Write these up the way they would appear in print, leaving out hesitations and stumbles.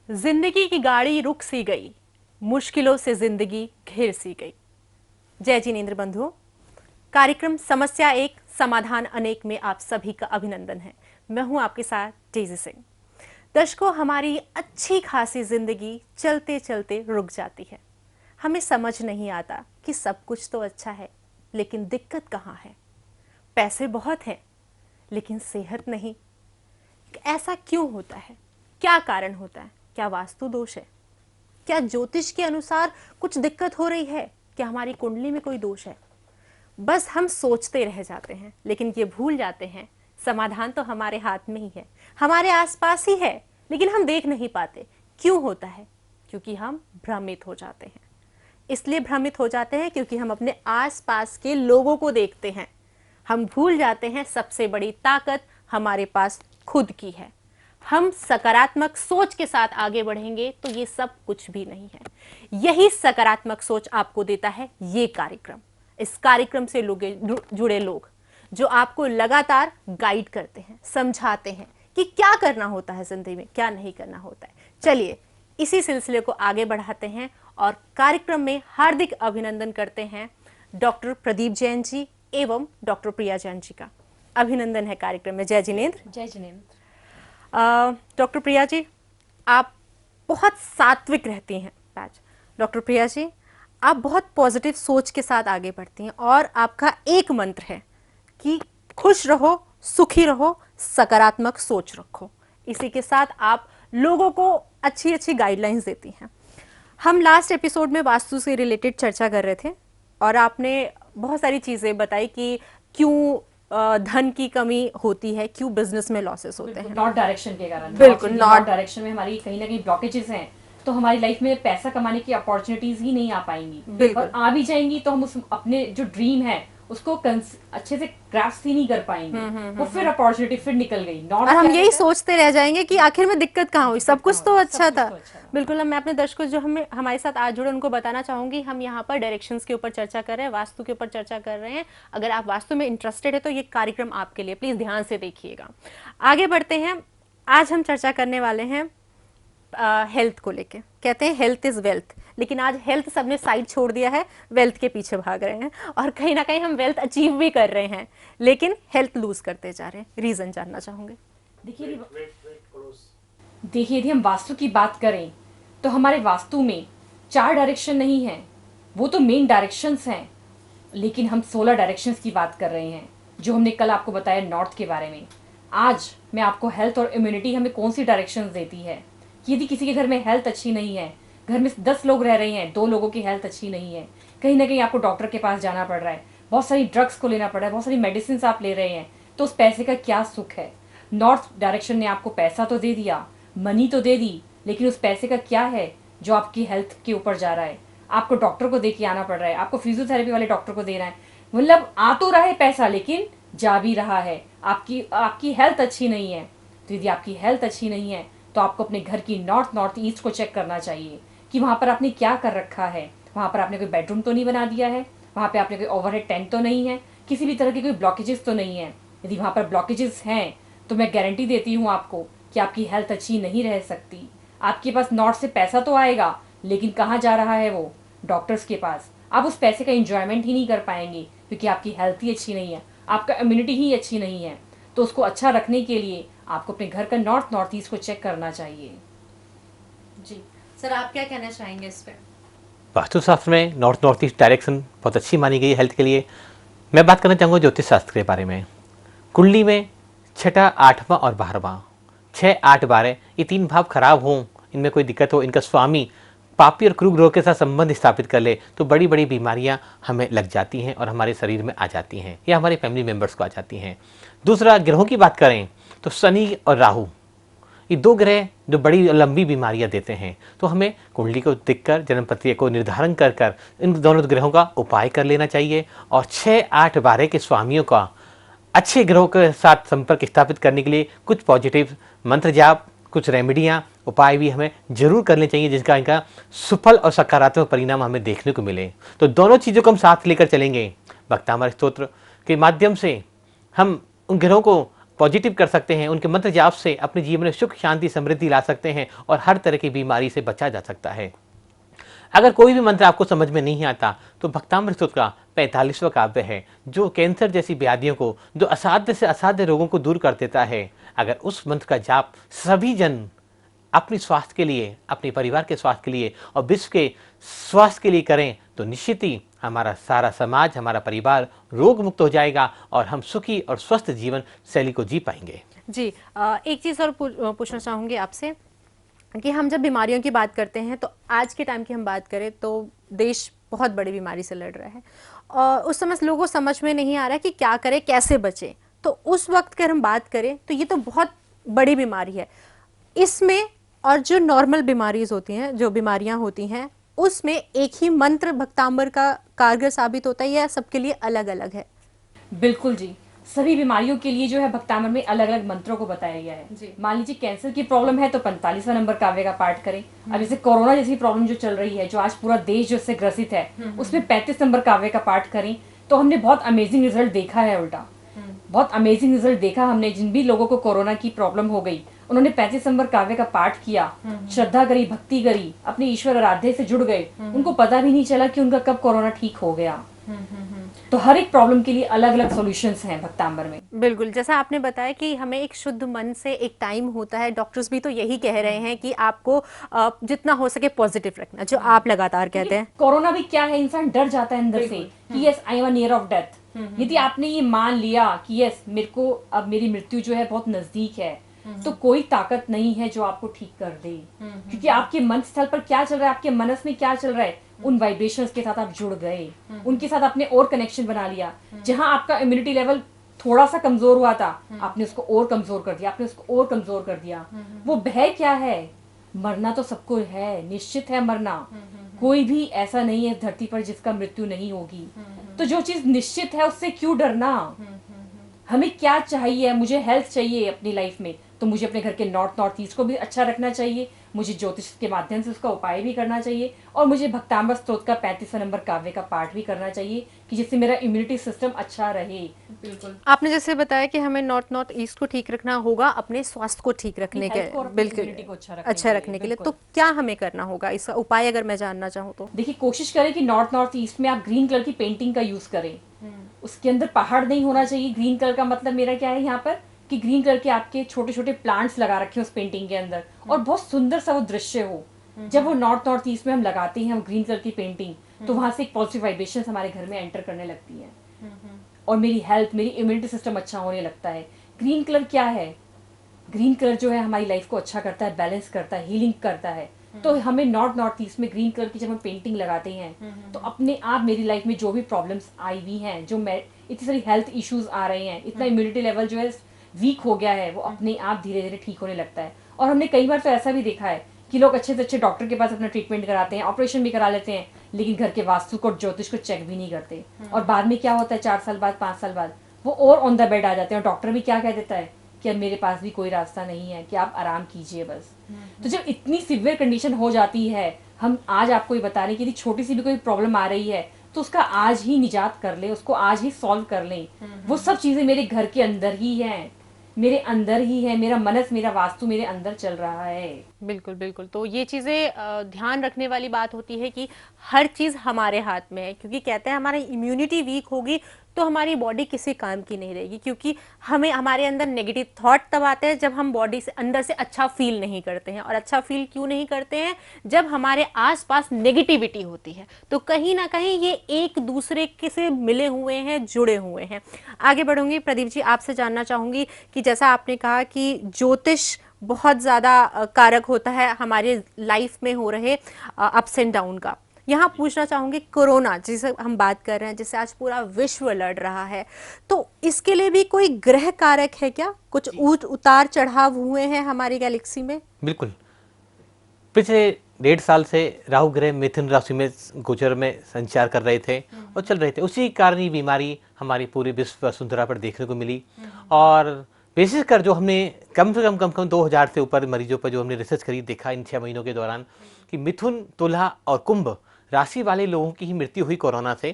जिंदगी की गाड़ी रुक सी गई, मुश्किलों से जिंदगी घिर सी गई। जय जिनेंद्र बंधुओं, कार्यक्रम समस्या एक समाधान अनेक में आप सभी का अभिनंदन है। मैं हूं आपके साथ डेजी सिंह। दर्शकों, हमारी अच्छी खासी जिंदगी चलते चलते रुक जाती है। हमें समझ नहीं आता कि सब कुछ तो अच्छा है, लेकिन दिक्कत कहाँ है। पैसे बहुत हैं, लेकिन सेहत नहीं। ऐसा क्यों होता है? क्या कारण होता है? क्या वास्तु दोष है? क्या ज्योतिष के अनुसार कुछ दिक्कत हो रही है? क्या हमारी कुंडली में कोई दोष है? बस हम सोचते रह जाते हैं, लेकिन ये भूल जाते हैं समाधान तो हमारे हाथ में ही है, हमारे आसपास ही है, लेकिन हम देख नहीं पाते। क्यों होता है? क्योंकि हम भ्रमित हो जाते हैं। इसलिए भ्रमित हो जाते हैं क्योंकि हम अपने आसपास के लोगों को देखते हैं। हम भूल जाते हैं सबसे बड़ी ताकत हमारे पास खुद की है। हम सकारात्मक सोच के साथ आगे बढ़ेंगे तो ये सब कुछ भी नहीं है। यही सकारात्मक सोच आपको देता है ये कार्यक्रम। इस कार्यक्रम से जुड़े लोग जो आपको लगातार गाइड करते हैं, समझाते हैं कि क्या करना होता है जिंदगी में, क्या नहीं करना होता है। चलिए इसी सिलसिले को आगे बढ़ाते हैं और कार्यक्रम में हार्दिक अभिनंदन करते हैं डॉक्टर प्रदीप जैन जी एवं डॉक्टर प्रिया जैन जी का। अभिनंदन है कार्यक्रम में। जय जिनेंद्र। जय जिनेंद्र। डॉक्टर प्रिया जी, आप बहुत सात्विक रहती हैं। डॉक्टर प्रिया जी, आप बहुत पॉजिटिव सोच के साथ आगे बढ़ती हैं और आपका एक मंत्र है कि खुश रहो, सुखी रहो, सकारात्मक सोच रखो। इसी के साथ आप लोगों को अच्छी अच्छी गाइडलाइंस देती हैं। हम लास्ट एपिसोड में वास्तु से रिलेटेड चर्चा कर रहे थे और आपने बहुत सारी चीज़ें बताई कि क्यों धन की कमी होती है, क्यों बिजनेस में लॉसेस होते हैं। नॉट डायरेक्शन के कारण, बिल्कुल नॉट डायरेक्शन में हमारी कहीं ना कहीं ब्लॉकेजेस हैं, तो हमारी लाइफ में पैसा कमाने की अपॉर्चुनिटीज ही नहीं आ पाएंगी, और आ भी जाएंगी तो हम उस अपने जो ड्रीम है उसको अच्छे से ग्रास्प ही नहीं कर पाएंगे। वो फिर अपॉर्चुनिटी फिर निकल गई, और हम यही सोचते रह जाएंगे कि आखिर में दिक्कत कहाँ हुई, सब कुछ तो अच्छा था। बिल्कुल। मैं अपने दर्शकों जो हमारे साथ आज जुड़े उनको बताना चाहूंगी, हम यहाँ पर डायरेक्शंस के ऊपर चर्चा कर रहे हैं, वास्तु के ऊपर चर्चा कर रहे हैं। अगर आप वास्तु में इंटरेस्टेड है तो ये कार्यक्रम आपके लिए, प्लीज ध्यान से देखिएगा। आगे बढ़ते हैं। आज हम चर्चा करने वाले हैं हेल्थ को लेके। कहते हैं हेल्थ इज वेल्थ, लेकिन आज हेल्थ सबने साइड छोड़ दिया है, वेल्थ के पीछे भाग रहे हैं और कहीं ना कहीं हम वेल्थ अचीव भी कर रहे हैं, लेकिन हेल्थ लूज करते जा रहे हैं। रीजन जानना चाहूंगे। देखिए यदि हम वास्तु की बात करें तो हमारे वास्तु में 4 डायरेक्शन नहीं है, वो तो मेन डायरेक्शंस हैं, लेकिन हम 16 डायरेक्शंस की बात कर रहे हैं, जो हमने कल आपको बताया नॉर्थ के बारे में। आज मैं आपको हेल्थ और इम्यूनिटी हमें कौन सी डायरेक्शंस देती है। यदि किसी के घर में हेल्थ अच्छी नहीं है, घर में 10 लोग रह रहे हैं, 2 लोगों की हेल्थ अच्छी नहीं है, कहीं ना कहीं आपको डॉक्टर के पास जाना पड़ रहा है, बहुत सारी ड्रग्स को लेना पड़ रहा है, बहुत सारी मेडिसिन आप ले रहे हैं, तो उस पैसे का क्या सुख है। नॉर्थ डायरेक्शन ने आपको पैसा तो दे दिया, मनी तो दे दी, लेकिन उस पैसे का क्या है जो आपकी हेल्थ के ऊपर जा रहा है। आपको डॉक्टर को दे के आना पड़ रहा है, आपको फिजियोथेरेपी वाले डॉक्टर को देना है, मतलब आ तो रहा है पैसा लेकिन जा भी रहा है। आपकी हेल्थ अच्छी नहीं है। तो यदि आपकी हेल्थ अच्छी नहीं है तो आपको अपने घर की नॉर्थ ईस्ट को चेक करना चाहिए कि वहां पर आपने क्या कर रखा है। वहां पर आपने कोई बेडरूम तो नहीं बना दिया है, वहां पे आपने कोई ओवरहेड टैंक तो नहीं है, किसी भी तरह की कोई ब्लॉकेजेस तो नहीं है। यदि वहां पर ब्लॉकेजेस हैं तो मैं गारंटी देती हूँ आपको कि आपकी हेल्थ अच्छी नहीं रह सकती। आपके पास नॉर्थ से पैसा तो आएगा, लेकिन कहाँ जा रहा है वो? डॉक्टर्स के पास। आप उस पैसे का इंजॉयमेंट ही नहीं कर पाएंगे क्योंकि आपकी हेल्थ ही अच्छी नहीं है, आपका इम्यूनिटी ही अच्छी नहीं है। तो उसको अच्छा रखने के लिए आपको अपने घर का नॉर्थ ईस्ट को चेक करना चाहिए। जी सर, आप क्या कहना चाहेंगे इस पे? वास्तुशास्त्र में नॉर्थ ईस्ट डायरेक्शन बहुत अच्छी मानी गई है हेल्थ के लिए। मैं बात करना चाहूँगा ज्योतिष शास्त्र के बारे में। कुंडली में 6ठा, 8वां और 12वां, 6, 8, 12 ये 3 भाव खराब हों, इनमें कोई दिक्कत हो, इनका स्वामी पापी और क्रूर ग्रह के साथ संबंध स्थापित कर ले तो बड़ी बड़ी बीमारियां हमें लग जाती हैं और हमारे शरीर में आ जाती हैं या हमारे फैमिली मेम्बर्स को आ जाती हैं। दूसरा, ग्रहों की बात करें तो शनि और राहु, ये 2 ग्रह जो बड़ी लंबी बीमारियां देते हैं, तो हमें कुंडली को देखकर, जन्म प्रक्रिया को निर्धारण कर कर इन दोनों ग्रहों का उपाय कर लेना चाहिए और 6, 8, 12 के स्वामियों का अच्छे ग्रहों के साथ संपर्क स्थापित करने के लिए कुछ पॉजिटिव मंत्र जाप, कुछ रेमेडियाँ, उपाय भी हमें जरूर करने चाहिए, जिसका इनका सुफल और सकारात्मक परिणाम हमें देखने को मिले। तो दोनों चीज़ों को हम साथ लेकर चलेंगे। भक्तामर स्तोत्र के माध्यम से हम उन ग्रहों को पॉजिटिव कर सकते हैं, उनके मंत्र जाप से अपने जीवन में सुख शांति समृद्धि ला सकते हैं और हर तरह की बीमारी से बचा जा सकता है। अगर कोई भी मंत्र आपको समझ में नहीं आता तो भक्तामृत स्तोत्र का 45वां काव्य है, जो कैंसर जैसी व्याधियों को, जो असाध्य से असाध्य रोगों को दूर कर देता है। अगर उस मंत्र का जाप सभी जन अपने स्वास्थ्य के लिए, अपने परिवार के स्वास्थ्य के लिए और विश्व के स्वास्थ्य के लिए करें तो निश्चित ही हमारा सारा समाज, हमारा परिवार रोग मुक्त हो जाएगा और हम सुखी और स्वस्थ जीवन शैली को जी पाएंगे। जी, एक चीज़ और पूछना चाहूँगी आपसे कि हम जब बीमारियों की बात करते हैं तो आज के टाइम की हम बात करें तो देश बहुत बड़ी बीमारी से लड़ रहा है और उस समय लोगों को समझ में नहीं आ रहा है कि क्या करें, कैसे बचें। तो उस वक्त अगर हम बात करें तो ये तो बहुत बड़ी बीमारी है। इसमें और जो नॉर्मल बीमारीज होती हैं, जो बीमारियां होती हैं, उसमें एक ही मंत्र भक्तांबर का कारगर साबित होता है या सबके लिए अलग अलग है? बिल्कुल जी, सभी बीमारियों के लिए जो है भक्तामृत में अलग अलग मंत्रों को बताया गया है। मान लीजिए कैंसर की प्रॉब्लम है तो 45वां नंबर काव्य का पाठ करें। अब जैसे कोरोना जैसी प्रॉब्लम जो चल रही है, जो आज पूरा देश जो इससे ग्रसित है, उसमें 35 नंबर काव्य का पाठ करें तो हमने बहुत अमेजिंग रिजल्ट देखा है। उल्टा बहुत अमेजिंग रिजल्ट देखा हमने। जिन भी लोगों को कोरोना की प्रॉब्लम हो गई, उन्होंने 35 नंबर काव्य का पाठ किया, श्रद्धा करी, भक्ति करी, अपने ईश्वर आराध्य से जुड़ गए, उनको पता भी नहीं चला कि उनका कब कोरोना ठीक हो गया। तो हर एक प्रॉब्लम के लिए अलग अलग सॉल्यूशंस हैं भक्तांबर में। बिल्कुल, जैसा आपने बताया कि हमें एक शुद्ध मन से एक टाइम होता है। डॉक्टर्स भी तो यही कह रहे हैं कि आपको जितना हो सके पॉजिटिव रखना, जो आप लगातार कहते हैं। कोरोना भी क्या है, इंसान डर जाता है अंदर से कि yes I am near of death. यदि आपने ये मान लिया कि यस मेरे को अब मेरी मृत्यु जो है बहुत नजदीक है, तो कोई ताकत नहीं है जो आपको ठीक कर दे। क्योंकि आपके मन स्थल पर क्या चल रहा है, आपके मनस में क्या चल रहा है, उन वाइब्रेशंस के साथ आप जुड़ गए, उनके साथ आपने और कनेक्शन बना लिया। जहां आपका इम्यूनिटी लेवल थोड़ा सा कमजोर हुआ था, आपने उसको और कमजोर कर दिया, आपने उसको और कमजोर कर दिया। वो भय क्या है? मरना तो सबको है, निश्चित है मरना। कोई भी ऐसा नहीं है धरती पर जिसका मृत्यु नहीं होगी। तो जो चीज निश्चित है उससे क्यों डरना? हमें क्या चाहिए? मुझे हेल्थ चाहिए अपनी लाइफ में, तो मुझे अपने घर के नॉर्थ ईस्ट को भी अच्छा रखना चाहिए, मुझे ज्योतिष के माध्यम से उसका उपाय भी करना चाहिए, और मुझे भक्तांबर स्तोत्र का 35वां नंबर काव्य का पाठ भी करना चाहिए कि जिससे मेरा इम्यूनिटी सिस्टम अच्छा रहे। बिल्कुल, आपने जैसे बताया कि हमें नॉर्थ ईस्ट को ठीक रखना होगा, अपने स्वास्थ्य को ठीक रखने के, बिल्कुल अच्छा रखने के लिए। तो क्या हमें करना होगा, इसका उपाय अगर मैं जानना चाहूँ तो? देखिए, कोशिश करें कि नॉर्थ ईस्ट में आप ग्रीन कलर की पेंटिंग का यूज करें। उसके अंदर पहाड़ नहीं होना चाहिए। ग्रीन कलर का मतलब मेरा क्या है यहाँ पर कि ग्रीन कलर के आपके छोटे छोटे प्लांट्स लगा रखे उस पेंटिंग के अंदर, और बहुत सुंदर सा वो दृश्य हो। जब वो नॉर्थ ईस्ट में हम लगाते हैं ग्रीन कलर की पेंटिंग, तो वहां से एक पॉजिटिव वाइब्रेशन हमारे घर में एंटर करने लगती है और मेरी हेल्थ, मेरी इम्यूनिटी सिस्टम अच्छा होने लगता है। ग्रीन कलर क्या है? ग्रीन कलर जो है हमारी लाइफ को अच्छा करता है, बैलेंस करता है, हीलिंग करता है। तो हमें नॉर्थ ईस्ट में ग्रीन कलर की जब हम पेंटिंग लगाते हैं तो अपने आप मेरी लाइफ में जो भी प्रॉब्लम्स आई हुई हैं, जो इतनी सारी हेल्थ इश्यूज आ रहे हैं, इतना इम्यूनिटी लेवल जो है वीक हो गया है, वो अपने आप धीरे धीरे ठीक होने लगता है। और हमने कई बार तो ऐसा भी देखा है कि लोग अच्छे से अच्छे डॉक्टर के पास अपना ट्रीटमेंट कराते हैं, ऑपरेशन भी करा लेते हैं, लेकिन घर के वास्तु को, ज्योतिष को चेक भी नहीं करते। और बाद में क्या होता है, 4 साल बाद, 5 साल बाद वो और ऑन द बेड आ जाते हैं, और डॉक्टर भी क्या कह देता है कि अब मेरे पास भी कोई रास्ता नहीं है, कि आप आराम कीजिए बस। तो जब इतनी सिवियर कंडीशन हो जाती है, हम आज आपको ये बता रहे हैं कि यदि छोटी सी भी कोई प्रॉब्लम आ रही है तो उसका आज ही निजात कर ले, उसको आज ही सॉल्व कर लें। वो सब चीजें मेरे घर के अंदर ही हैं, मेरे अंदर ही है, मेरा मनस, मेरा वास्तु मेरे अंदर चल रहा है। बिल्कुल बिल्कुल। तो ये चीज़ें ध्यान रखने वाली बात होती है कि हर चीज़ हमारे हाथ में है, क्योंकि कहते हैं हमारी इम्यूनिटी वीक होगी तो हमारी बॉडी किसी काम की नहीं रहेगी, क्योंकि हमें हमारे अंदर नेगेटिव थॉट तब आते हैं जब हम बॉडी से अंदर से अच्छा फील नहीं करते हैं। और अच्छा फील क्यों नहीं करते हैं? जब हमारे आसपास नेगेटिविटी होती है। तो कहीं ना कहीं ये एक दूसरे के से मिले हुए हैं, जुड़े हुए हैं। आगे बढ़ूंगी प्रदीप जी, आपसे जानना चाहूंगी कि जैसा आपने कहा कि ज्योतिष बहुत ज़्यादा कारक होता है हमारे लाइफ में हो रहे अप्स एंड डाउन का। यहाँ पूछना चाहूँगी, कोरोना जिसे हम बात कर रहे हैं, जिससे आज पूरा विश्व लड़ रहा है, तो इसके लिए भी कोई ग्रह कारक है क्या? कुछ उतार चढ़ाव हुए हैं हमारी गैलेक्सी में? बिल्कुल। पिछले 1.5 साल से राहु ग्रह मिथुन राशि में गोचर में संचार कर रहे थे और चल रहे थे। उसी कारण ये बीमारी हमारी पूरी विश्व वसुंधरा पर देखने को मिली। और विशेषकर जो हमने कम से कम 2000 से ऊपर मरीजों पर जो हमने रिसर्च करी, देखा इन 6 महीनों के दौरान कि मिथुन, तुला और कुंभ राशि वाले लोगों की ही मृत्यु हुई कोरोना से।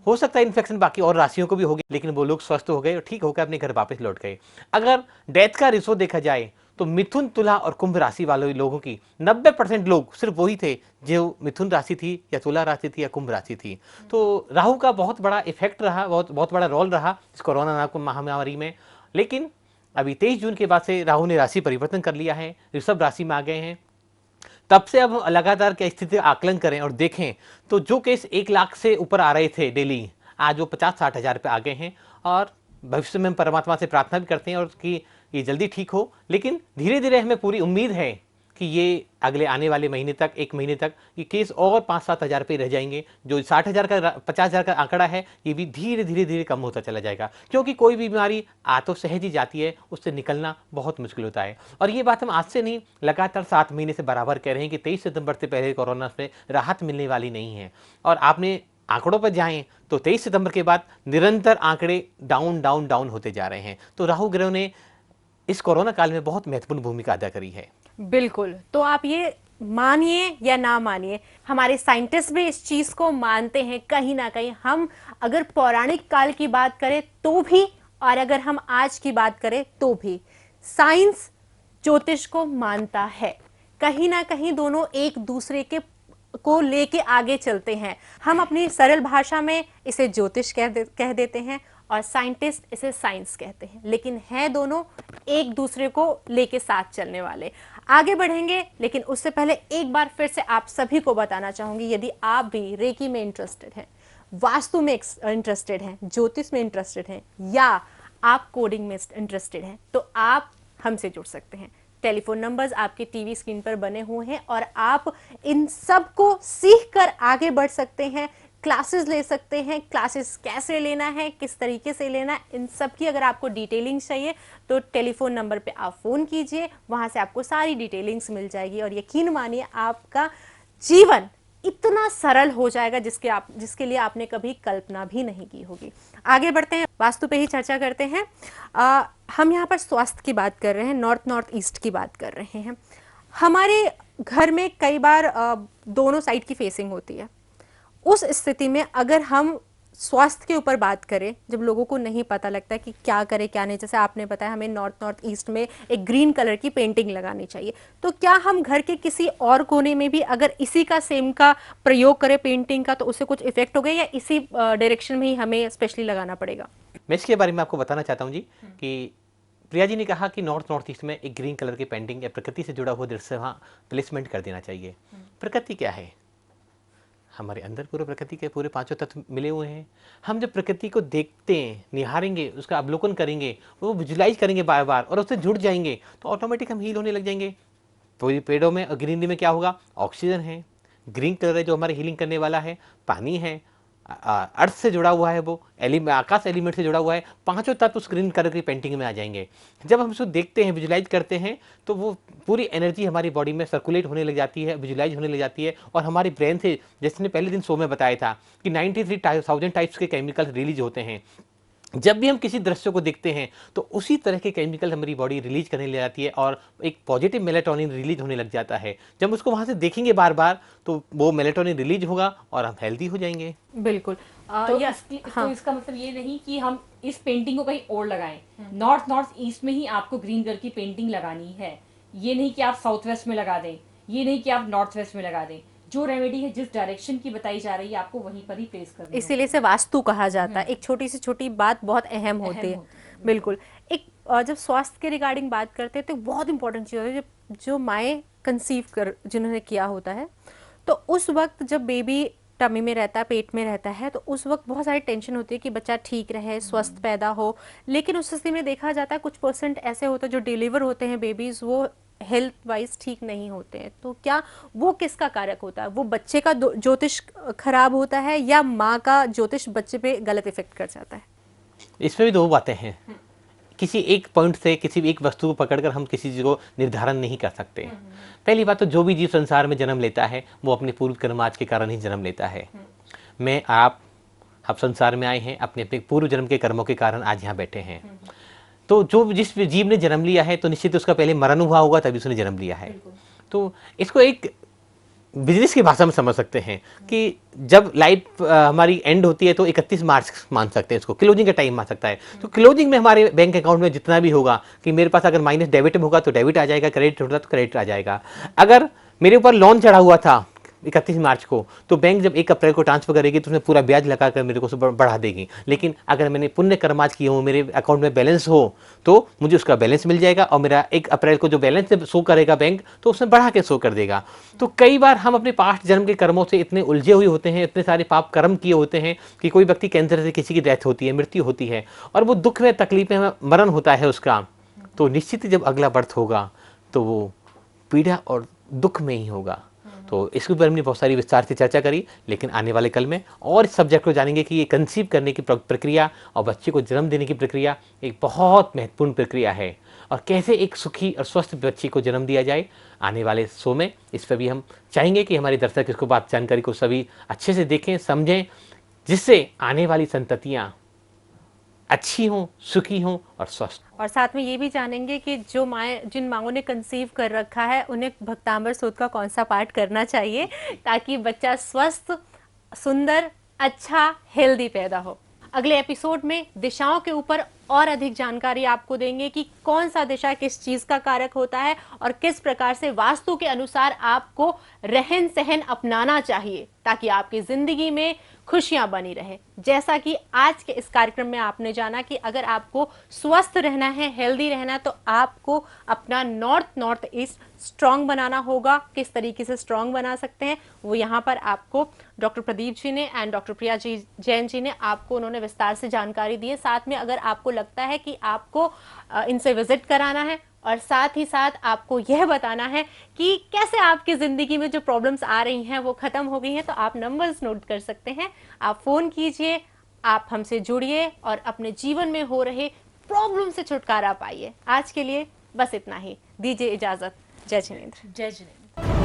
हो सकता है इन्फेक्शन बाकी और राशियों को भी हो गया, लेकिन वो लोग स्वस्थ हो गए और ठीक होकर अपने घर वापस लौट गए। अगर डेथ का रेशो देखा जाए तो मिथुन, तुला और कुंभ राशि वाले लोगों की 90% लोग सिर्फ वही थे जो मिथुन राशि थी या तुला राशि थी या कुंभ राशि थी। तो राहु का बहुत बड़ा इफेक्ट रहा, बहुत बड़ा रोल रहा इस कोरोना नाम महामारी में। लेकिन अभी 23 जून के बाद से राहु ने राशि परिवर्तन कर लिया है, ऋषभ राशि में आ गए हैं। तब से अब लगातार क्या स्थिति आकलन करें और देखें तो जो केस 1 लाख से ऊपर आ रहे थे डेली, आज वो 50-60 हज़ार पे आ गए हैं। और भविष्य में हम परमात्मा से प्रार्थना भी करते हैं और कि ये जल्दी ठीक हो। लेकिन धीरे धीरे हमें पूरी उम्मीद है कि ये अगले आने वाले महीने तक, 1 महीने तक ये केस और 5-7 हज़ार पे रह जाएंगे। जो 60 हज़ार का 50 हज़ार का आंकड़ा है ये भी धीरे धीरे कम होता चला जाएगा, क्योंकि कोई भी बीमारी आ तो सहज ही जाती है, उससे निकलना बहुत मुश्किल होता है। और ये बात हम आज से नहीं, लगातार 7 महीने से बराबर कह रहे हैं कि 23 सितंबर से पहले कोरोना से राहत मिलने वाली नहीं है। और आपने आंकड़ों पर जाएं तो 23 सितंबर के बाद निरंतर आंकड़े डाउन होते जा रहे हैं। तो राहु ग्रह ने इस कोरोना काल में बहुत महत्वपूर्ण भूमिका अदा करी है। बिल्कुल। तो आप ये मानिए या ना मानिए, हमारे साइंटिस्ट भी इस चीज को मानते हैं कहीं ना कहीं। हम अगर पौराणिक काल की बात करें तो भी, और अगर हम आज की बात करें तो भी, साइंस ज्योतिष को मानता है। कहीं ना कहीं दोनों एक दूसरे के को लेके आगे चलते हैं। हम अपनी सरल भाषा में इसे ज्योतिष कह देते हैं और साइंटिस्ट इसे साइंस कहते हैं, लेकिन हैं दोनों एक दूसरे को लेके साथ चलने वाले। आगे बढ़ेंगे, लेकिन उससे पहले एक बार फिर से आप सभी को बताना चाहूंगी, यदि आप भी रेकी में इंटरेस्टेड हैं, वास्तु में इंटरेस्टेड हैं, ज्योतिष में इंटरेस्टेड हैं, या आप कोडिंग में इंटरेस्टेड हैं, तो आप हमसे जुड़ सकते हैं। टेलीफोन नंबर्स आपके टीवी स्क्रीन पर बने हुए हैं और आप इन सब को सीख कर आगे बढ़ सकते हैं, क्लासेस ले सकते हैं। क्लासेस कैसे लेना है, किस तरीके से लेना है, इन सब की अगर आपको डिटेलिंग चाहिए तो टेलीफोन नंबर पे आप फ़ोन कीजिए, वहाँ से आपको सारी डिटेलिंग्स मिल जाएगी। और यकीन मानिए आपका जीवन इतना सरल हो जाएगा जिसके लिए आपने कभी कल्पना भी नहीं की होगी। आगे बढ़ते हैं, वास्तु पे ही चर्चा करते हैं। हम यहाँ पर स्वास्थ्य की बात कर रहे हैं, नॉर्थ ईस्ट की बात कर रहे हैं। हमारे घर में कई बार दोनों साइड की फेसिंग होती है। उस स्थिति में अगर हम स्वास्थ्य के ऊपर बात करें, जब लोगों को नहीं पता लगता कि क्या करें क्या नहीं, जैसे आपने बताया हमें नॉर्थ ईस्ट में एक ग्रीन कलर की पेंटिंग लगानी चाहिए, तो क्या हम घर के किसी और कोने में भी अगर इसी का सेम का प्रयोग करें पेंटिंग का, तो उससे कुछ इफेक्ट हो गया, या इसी डायरेक्शन में ही हमें स्पेशली लगाना पड़ेगा? मैं इसके बारे में आपको बताना चाहता हूँ जी कि प्रिया जी ने कहा कि नॉर्थ ईस्ट में एक ग्रीन कलर की पेंटिंग या प्रकृति से जुड़ा हुआ दृश्य वहाँ प्लेसमेंट कर देना चाहिए। प्रकृति क्या है? हमारे अंदर पूरे प्रकृति के पूरे 5 तत्व मिले हुए हैं। हम जब प्रकृति को देखते हैं, निहारेंगे, उसका अवलोकन करेंगे, वो विजुलाइज करेंगे बार बार और उससे जुड़ जाएंगे, तो ऑटोमेटिक हम हील होने लग जाएंगे। तो ये पेड़ों में और ग्रीनरी में क्या होगा? ऑक्सीजन है, ग्रीन कलर है जो हमारे हीलिंग करने वाला है, पानी है, अर्थ से जुड़ा हुआ है, वो आकाश एलिमेंट से जुड़ा हुआ है, 5 तत्व उस ग्रीन कलर की पेंटिंग में आ जाएंगे। जब हम उसको देखते हैं, विजुलाइज करते हैं, तो वो पूरी एनर्जी हमारी बॉडी में सर्कुलेट होने लग जाती है, विजुलाइज होने लग जाती है, और हमारे ब्रेन से, जैसे ने पहले दिन शो में बताया था कि 93,000 टाइप्स के केमिकल रिलीज होते हैं। जब भी हम किसी दृश्य को देखते हैं तो उसी तरह के केमिकल हमारी बॉडी रिलीज करने लग जाती है और एक पॉजिटिव मेलेटोनिन रिलीज होने लग जाता है। जब उसको वहां से देखेंगे बार बार तो वो मेलेटोनिन रिलीज होगा और हम हेल्दी हो जाएंगे। बिल्कुल। तो इसका मतलब ये नहीं कि हम इस पेंटिंग को कहीं और लगाएं। नॉर्थ ईस्ट में ही आपको ग्रीन कलर की पेंटिंग लगानी है। ये नहीं कि आप साउथ वेस्ट में लगा दें, ये नहीं कि आप नॉर्थ वेस्ट में लगा दें। जो रेमेडी है जिस डायरेक्शन की बताई जा रही है आपको वहीं पर ही प्लेस करनी है। इसीलिए से वास्तु कहा जाता है। एक छोटी से छोटी बात बहुत अहम होती है। बिल्कुल। एक जब स्वास्थ्य के रिगार्डिंग बात करते हैं तो बहुत इंपॉर्टेंट चीज़ होती है, जो माएँ जिन्होंने किया होता है, तो उस वक्त जब बेबी टमी में रहता है, पेट में रहता है, तो उस वक्त बहुत सारी टेंशन होती है कि बच्चा ठीक रहे, स्वस्थ पैदा हो। लेकिन उस स्थिति में देखा जाता है कुछ % ऐसे होते हैं जो डिलीवर होते हैं बेबीज, वो हेल्थ वाइज ठीक नहीं होते हैं। तो क्या वो किसका कारक होता है? वो बच्चे का ज्योतिष खराब होता है या माँ का ज्योतिष बच्चे पे गलत इफेक्ट कर जाता है? इसमें भी 2 बातें हैं। किसी एक पॉइंट से, किसी भी एक वस्तु को पकड़कर हम किसी चीज़ को निर्धारण नहीं कर सकते। पहली बात तो जो भी जीव संसार में जन्म लेता है वो अपने पूर्व कर्माज के कारण ही जन्म लेता है। मैं आप संसार में आए हैं अपने अपने पूर्व जन्म के कर्मों के कारण आज यहाँ बैठे हैं। तो जो जिस जीव ने जन्म लिया है तो निश्चित उसका पहले मरण हुआ होगा तभी उसने जन्म लिया है। तो इसको एक बिजनेस की भाषा में समझ सकते हैं कि जब लाइफ हमारी एंड होती है तो 31 मार्च मान सकते हैं इसको, क्लोजिंग का टाइम मान सकता है। तो क्लोजिंग में हमारे बैंक अकाउंट में जितना भी होगा कि मेरे पास अगर माइनस डेबिट में होगा तो डेबिट आ जाएगा, क्रेडिट होगा तो क्रेडिट आ जाएगा। अगर मेरे ऊपर लोन चढ़ा हुआ था 31 मार्च को तो बैंक जब 1 अप्रैल को ट्रांसफर करेगी तो उसमें पूरा ब्याज लगाकर मेरे को बढ़ा देगी। लेकिन अगर मैंने पुण्य कर्माज किए हो, मेरे अकाउंट में बैलेंस हो तो मुझे उसका बैलेंस मिल जाएगा और मेरा 1 अप्रैल को जो बैलेंस शो करेगा बैंक तो उसमें बढ़ा के शो कर देगा। तो कई बार हम अपने पास्ट जन्म के कर्मों से इतने उलझे हुए होते हैं, इतने सारे पाप कर्म किए होते हैं कि कोई व्यक्ति कैंसर से किसी की डेथ होती है, मृत्यु होती है और वो दुख में तकलीफ में मरण होता है उसका, तो निश्चित ही जब अगला बर्थ होगा तो वो पीड़ा और दुख में ही होगा। तो इसके ऊपर हमने बहुत सारी विस्तार से चर्चा करी, लेकिन आने वाले कल में और इस सब्जेक्ट को जानेंगे कि ये कंसीव करने की प्रक्रिया और बच्चे को जन्म देने की प्रक्रिया एक बहुत महत्वपूर्ण प्रक्रिया है और कैसे एक सुखी और स्वस्थ बच्चे को जन्म दिया जाए। आने वाले शो में इस पर भी हम चाहेंगे कि हमारे दर्शक इसको बात जानकारी को सभी अच्छे से देखें, समझें, जिससे आने वाली संततियाँ अच्छी हों, सुखी हों और स्वस्थ। और साथ में ये भी जानेंगे कि जो माएँ जिन माँओं ने कंसीव कर रखा है उन्हें भक्तांबर सूक्त का कौन सा पाठ करना चाहिए ताकि बच्चा स्वस्थ, सुंदर, अच्छा, हेल्दी पैदा हो। अगले एपिसोड में दिशाओं के ऊपर और अधिक जानकारी आपको देंगे कि कौन सा दिशा किस चीज का कारक होता है और किस प्रकार से वास्तु के अनुसार आपको रहन सहन अपनाना चाहिए ताकि आपकी जिंदगी में खुशियां बनी रहे। जैसा कि आज के इस कार्यक्रम में आपने जाना कि अगर आपको स्वस्थ रहना है, हेल्दी रहना है, तो आपको अपना नॉर्थ ईस्ट स्ट्रांग बनाना होगा। किस तरीके से स्ट्रांग बना सकते हैं वो यहाँ पर आपको डॉक्टर प्रदीप जी ने एंड डॉक्टर प्रिया जी जैन जी ने आपको उन्होंने विस्तार से जानकारी दी है। साथ में अगर आपको लगता है कि आपको इनसे विजिट कराना है और साथ ही साथ आपको यह बताना है कि कैसे आपकी ज़िंदगी में जो प्रॉब्लम्स आ रही हैं वो ख़त्म हो गई हैं, तो आप नंबर्स नोट कर सकते हैं। आप फ़ोन कीजिए, आप हमसे जुड़िए और अपने जीवन में हो रहे प्रॉब्लम से छुटकारा पाइए। आज के लिए बस इतना ही, दीजिए इजाज़त। जय जिनेंद्र। जय जिनेंद्र।